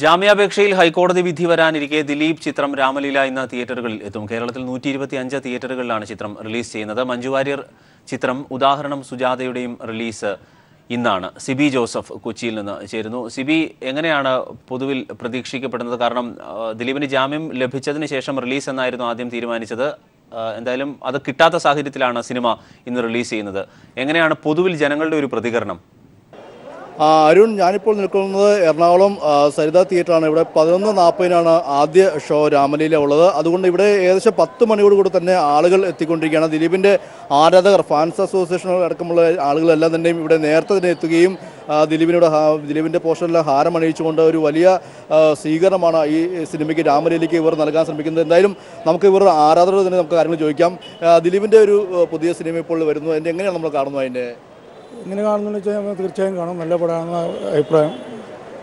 ജാമ്യാപേക്ഷയിൽ ഹൈക്കോടതി വിധി വരാനിരിക്കെ ദിലീപ് ചിത്രം രാമലീല ഇന്ന് തിയേറ്ററുകളിൽ എത്തും. കേരളത്തിൽ 125 തിയേറ്ററുകളിലാണ് ചിത്രം റിലീസ് ചെയ്യുന്നത്. മഞ്ജു വാര്യർ ചിത്രം ഉദാഹരണം സുജാതയുടെയും റിലീസ് ഇന്നാണ്. സിബി ജോസഫ് കൊച്ചിയിൽ നിന്ന് ചേരുന്നു. സിബി, എങ്ങനെയാണ് പൊതുവിൽ പ്രതീക്ഷിക്കപ്പെടുന്നത്? കാരണം ദിലീപിന് ജാമ്യം ലഭിച്ചതിന് ശേഷം റിലീസ് എന്നായിരുന്നു ആദ്യം തീരുമാനിച്ചത്. എന്തായാലും അത് കിട്ടാത്ത സാഹചര്യത്തിലാണ് സിനിമ ഇന്ന് റിലീസ് ചെയ്യുന്നത്. എങ്ങനെയാണ് പൊതുവിൽ ജനങ്ങളുടെ ഒരു പ്രതികരണം? അരുൺ, ഞാനിപ്പോൾ നിൽക്കുന്നത് എറണാകുളം സരിത തിയേറ്ററാണ്. ഇവിടെ 11:40 ആദ്യ ഷോ രാമലീല ഉള്ളത്. അതുകൊണ്ട് ഇവിടെ ഏകദേശം 10 മണിയോടുകൂടി തന്നെ ആളുകൾ എത്തിക്കൊണ്ടിരിക്കുകയാണ്. ദിലീപിൻ്റെ ആരാധകർ, ഫാൻസ് അസോസിയേഷൻ അടക്കമുള്ള ആളുകളെല്ലാം തന്നെയും ഇവിടെ നേരത്തെ തന്നെ എത്തുകയും ദിലീപിൻ്റെ പോസ്റ്ററിൽ ഹാരം അണിയിച്ചുകൊണ്ട് ഒരു വലിയ സ്വീകരണമാണ് ഈ സിനിമയ്ക്ക്, രാമലീലയ്ക്ക് ഇവർ നൽകാൻ ശ്രമിക്കുന്നത്. എന്തായാലും നമുക്ക് ഇവർ ആരാധകർ തന്നെ നമുക്ക് കാര്യങ്ങൾ ചോദിക്കാം. ദിലീപിൻ്റെ ഒരു പുതിയ സിനിമ ഇപ്പോൾ വരുന്നു, അതിൻ്റെ എങ്ങനെയാണ് നമ്മൾ കാണുന്നത്? അതിൻ്റെ ഇങ്ങനെ കാണുന്നതെന്ന് വെച്ചാൽ നമ്മൾ തീർച്ചയായും കാണും. നല്ല പടമാണെന്ന അഭിപ്രായം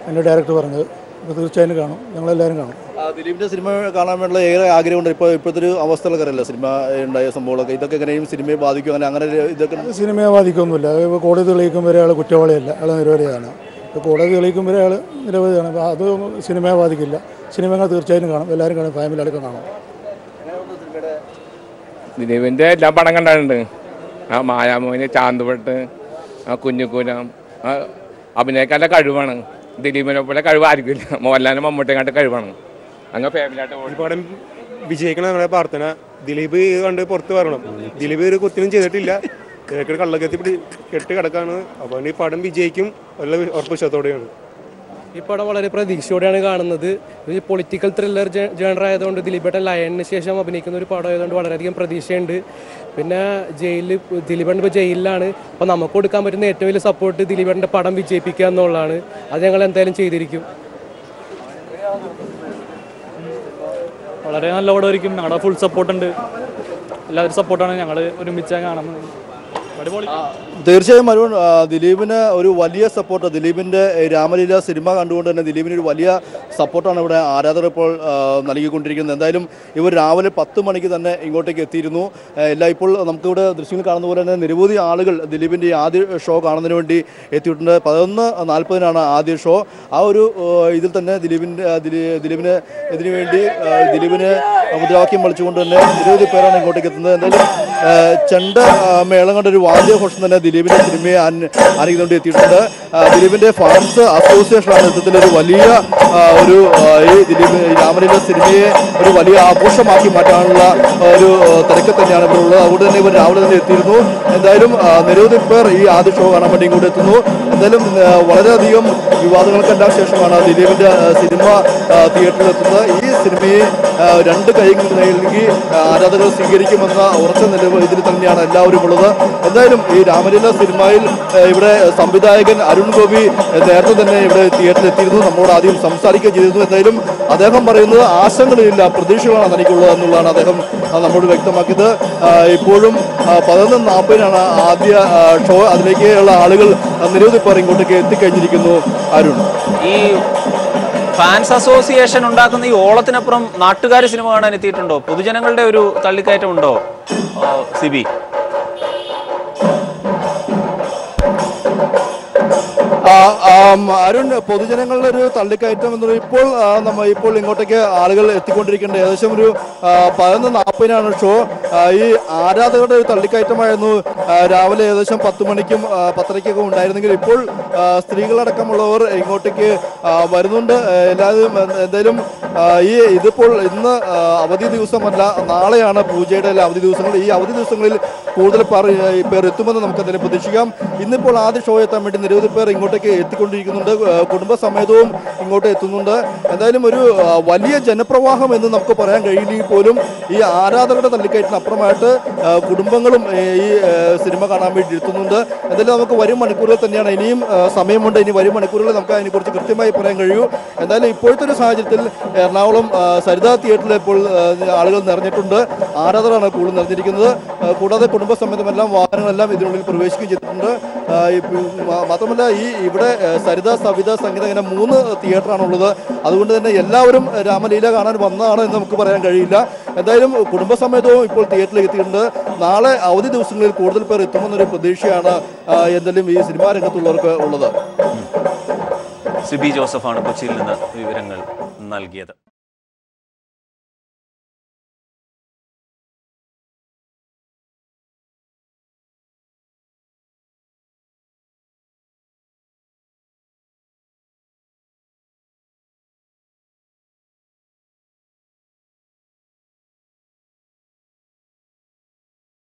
എൻ്റെ ഡയറക്ടർ പറഞ്ഞത്. അപ്പോൾ തീർച്ചയായും കാണും, ഞങ്ങളെല്ലാവരും കാണും. ദിലീപിൻ്റെ സിനിമ കാണാൻ വേണ്ടിയുള്ള ഏറെ ആഗ്രഹമുണ്ട്. ഇപ്പോഴത്തെ ഒരു അവസ്ഥകളൊക്കെ അറിയില്ല, സിനിമ ഉണ്ടായ സംഭവങ്ങളൊക്കെ, ഇതൊക്കെ എങ്ങനെയും സിനിമയെ ബാധിക്കും? അങ്ങനെ ഇതൊക്കെ സിനിമയെ ബാധിക്കൊന്നുമില്ല. ഇപ്പോൾ കോടതി തെളിയിക്കും വരെ അയാൾ കുറ്റവാളിയല്ല, അയാൾ നിരവധിയാണ്. ഇപ്പോൾ കോടതി തെളിയിക്കും വരെ അയാൾ നിരവധിയാണ്. അപ്പോൾ അത് സിനിമയെ ബാധിക്കില്ല. സിനിമകൾ തീർച്ചയായും കാണും, എല്ലാവരും കാണും, ഫാമിലി അടക്കം കാണും. ദിലീപിൻ്റെ എല്ലാ പടം കണ്ടിട്ടുണ്ട്. ആ മായാമോഹിനി, ചാന്തുപെട്ട്, ആ കുഞ്ഞുകൂലം, അഭിനയക്കാരുടെ കഴിവാണ്. ദിലീപിനെ പോലെ കഴിവ് ആയിരിക്കില്ല. മോഹൻലാലിനും മമ്മൂട്ടിയെക്കാട്ട് കഴിവാണ്. അങ്ങനെ ഫാമിലിയായിട്ട് പടം വിജയിക്കണം നമ്മുടെ പ്രാർത്ഥന. ദിലീപ് കണ്ട് പുറത്ത് വരണം. ദിലീപ് ഒരു കുത്തിനും ചെയ്തിട്ടില്ല, കള്ളക്കത്തി കെട്ടി കിടക്കാണ്. അപ്പോൾ ഈ പടം വിജയിക്കും നല്ല ഉറപ്പുവിശ്വാസത്തോടെയാണ്. ഈ പടം വളരെ പ്രതീക്ഷയോടെയാണ് കാണുന്നത്. ഒരു പൊളിറ്റിക്കൽ ത്രില്ലർ ജേണർ ആയതുകൊണ്ട് ദിലീപേട്ടൻ ലയണിന് ശേഷം അഭിനയിക്കുന്ന ഒരു പടം ആയതുകൊണ്ട് വളരെയധികം പ്രതീക്ഷയുണ്ട്. പിന്നെ ദിലീപേട്ടൻ ഇപ്പോൾ ജയിലിലാണ്. അപ്പോൾ നമുക്ക് കൊടുക്കാൻ പറ്റുന്ന ഏറ്റവും വലിയ സപ്പോർട്ട് ദിലീപേട്ടൻ്റെ പടം വിജയിപ്പിക്കുക എന്നുള്ളതാണ്. അത് ഞങ്ങൾ എന്തായാലും ചെയ്തിരിക്കും. വളരെ നല്ല പടമായിരിക്കും. ഞങ്ങളുടെ ഫുൾ സപ്പോർട്ടുണ്ട്, എല്ലാവരും സപ്പോർട്ടാണ്. ഞങ്ങൾ ഒരുമിച്ചാണ് കാണുന്നത്. തീർച്ചയായും അരുൺ, ദിലീപിന് ഒരു വലിയ സപ്പോർട്ട്, ദിലീപിൻ്റെ രാമലീല സിനിമ കണ്ടുകൊണ്ട് തന്നെ ദിലീപിന് ഒരു വലിയ സപ്പോർട്ടാണ് ഇവിടെ ആരാധകർ ഇപ്പോൾ നൽകിക്കൊണ്ടിരിക്കുന്നത്. എന്തായാലും ഇവർ രാവിലെ 10 മണിക്ക് തന്നെ ഇങ്ങോട്ടേക്ക് എത്തിയിരുന്നു. ഇപ്പോൾ നമുക്കിവിടെ ദൃശ്യങ്ങൾ കാണുന്ന പോലെ തന്നെ നിരവധി ആളുകൾ ദിലീപിൻ്റെ ആദ്യ ഷോ കാണുന്നതിന് വേണ്ടി എത്തിയിട്ടുണ്ട്. 11:40 ആദ്യ ഷോ. ആ ഒരു ഇതിൽ തന്നെ ദിലീപിന് ഇതിനു വേണ്ടി ദിലീപിന് മുദ്രാവാക്യം വിളിച്ചുകൊണ്ട് തന്നെ നിരവധി പേരാണ് ഇങ്ങോട്ടേക്ക് എത്തുന്നത്. എന്തായാലും ചെണ്ട മേളം കണ്ട ഒരു വാദ്യഘോഷം തന്നെ ദിലീപിൻ്റെ സിനിമയെ ആനയിക്കൊണ്ട് എത്തിയിട്ടുണ്ട്. ദിലീപിൻ്റെ ഫാൻസ് അസോസിയേഷനാണ് ഇത്തരത്തിലൊരു വലിയ ഈ ദിലീപ് രാമലീല സിനിമയെ ഒരു വലിയ ആഘോഷമാക്കി മാറ്റാനുള്ള ഒരു തിരക്ക് തന്നെയാണ് ഇവിടെ ഉള്ളത്. അതുകൊണ്ട് തന്നെ ഇവർ രാവിലെ തന്നെ എത്തിയിരുന്നു. എന്തായാലും നിരവധി പേർ ഈ ആദ്യ ഷോ കാണാൻ വേണ്ടി ഇങ്ങോട്ട് എത്തുന്നു. എന്തായാലും വളരെയധികം വിവാദങ്ങൾക്കെല്ലാം ശേഷമാണ് ദിലീപിൻ്റെ സിനിമ തിയേറ്ററിൽ എത്തുന്നത്. ഈ സിനിമയെ 2 കൈകൾ നൽകി ആരാധകർ സ്വീകരിക്കുമെന്ന ഉറച്ച ഇതിൽ തന്നെയാണ് എല്ലാവരും ഉള്ളത്. എന്തായാലും ഈ രാമലീല സിനിമയിൽ ഇവിടെ സംവിധായകൻ അരുൺ ഗോപി നേരത്തെ തന്നെ ഇവിടെ തിയേറ്ററിൽ എത്തിയിരുന്നു, നമ്മളോട് ആദ്യം സംസാരിക്കുകയും ചെയ്തിരുന്നു. എന്തായാലും അദ്ദേഹം പറയുന്നത് ആശങ്കകളില്ല, പ്രതീക്ഷകളാണ് തനിക്കുള്ളത് എന്നുള്ളതാണ് അദ്ദേഹം നമ്മോട് വ്യക്തമാക്കിയത്. ഇപ്പോഴും 11:40 ആദ്യ ഷോ. അതിലേക്കുള്ള ആളുകൾ നിരവധി പേർ ഇങ്ങോട്ടേക്ക് എത്തിക്കഴിഞ്ഞിരിക്കുന്നു. അരുൺ, ഈ ഫാൻസ് അസോസിയേഷൻ ഉണ്ടാക്കുന്ന ഈ ഓളത്തിനപ്പുറം നാട്ടുകാർ സിനിമ കാണാൻ എത്തിയിട്ടുണ്ടോ? പൊതുജനങ്ങളുടെ ഒരു തള്ളിക്കയറ്റം ഉണ്ടോ സിബി? അരുൺ, പൊതുജനങ്ങളുടെ ഒരു തള്ളിക്കയറ്റം എന്ന് പറയുമ്പോൾ ഇപ്പോൾ ഇങ്ങോട്ടേക്ക് ആളുകൾ എത്തിക്കൊണ്ടിരിക്കേണ്ടത് ഏകദേശം ഒരു 11:40 ഷോ. ഈ ആരാധകരുടെ ഒരു തള്ളിക്കയറ്റമായിരുന്നു രാവിലെ ഏകദേശം 10 മണിക്കും 10:30 ഉണ്ടായിരുന്നെങ്കിൽ ഇപ്പോൾ സ്ത്രീകളടക്കമുള്ളവർ ഇങ്ങോട്ടേക്ക് വരുന്നുണ്ട്. എന്തായാലും ഇതിപ്പോൾ ഇന്ന് അവധി ദിവസമല്ല, നാളെയാണ് പൂജയുടെ അവധി ദിവസങ്ങൾ. ഈ അവധി ദിവസങ്ങളിൽ കൂടുതൽ പേർ എത്തുമെന്ന് നമുക്ക് എന്തായാലും പ്രതീക്ഷിക്കാം. ഇന്നിപ്പോൾ ആദ്യ ഷോ എത്താൻ വേണ്ടി നിരവധി പേർ ഇങ്ങോട്ടേക്ക് എത്തിക്കൊണ്ടിരിക്കുന്നുണ്ട്. കുടുംബസമേതവും ഇങ്ങോട്ട് എത്തുന്നുണ്ട്. എന്തായാലും ഒരു വലിയ ജനപ്രവാഹം എന്ന് നമുക്ക് പറയാൻ കഴിയില്ലെങ്കിൽ പോലും ഈ ആരാധകരുടെ തള്ളിക്കയറ്റിന് അപ്പുറമായിട്ട് കുടുംബങ്ങളും ഈ സിനിമ കാണാൻ വേണ്ടി എത്തുന്നുണ്ട്. എന്തായാലും നമുക്ക് വരും മണിക്കൂറുകൾ തന്നെയാണ്, ഇനിയും സമയമുണ്ട്. ഇനി വരും മണിക്കൂറുകളിൽ നമുക്ക് അതിനെക്കുറിച്ച് കൃത്യമായി പറയാൻ കഴിയൂ. എന്തായാലും ഇപ്പോഴത്തെ ഒരു സാഹചര്യത്തിൽ എറണാകുളം സരിത തിയേറ്ററിൽ ഇപ്പോൾ ആളുകൾ നിറഞ്ഞിട്ടുണ്ട്, ആരാധകരാണ് കൂടുതൽ നിറഞ്ഞിരിക്കുന്നത്. കൂടാതെ കുടുംബസമേതമെല്ലാം വാഹനങ്ങളെല്ലാം ഇതിനുള്ളിൽ പ്രവേശിക്കുകയും ചെയ്തിട്ടുണ്ട്. മാത്രമല്ല ഇവിടെ സരിത, സവിത, സംഗീത ഇങ്ങനെ 3 തിയേറ്ററാണുള്ളത്. അതുകൊണ്ട് തന്നെ എല്ലാവരും രാമലീല കാണാൻ വന്നതാണ് എന്ന് നമുക്ക് പറയാൻ കഴിയില്ല. എന്തായാലും കുടുംബസമേതവും ഇപ്പോൾ തിയേറ്ററിൽ എത്തിയിട്ടുണ്ട്. നാളെ അവധി ദിവസങ്ങളിൽ കൂടുതൽ പേർ എത്തുമെന്നൊരു പ്രതീക്ഷയാണ് എന്തായാലും ഈ സിനിമാ രംഗത്തുള്ളവർക്ക് ഉള്ളത്. സിബി ജോസഫാണ് കൊച്ചിയിൽ നിന്ന് വിവരങ്ങൾ നൽകിയത്.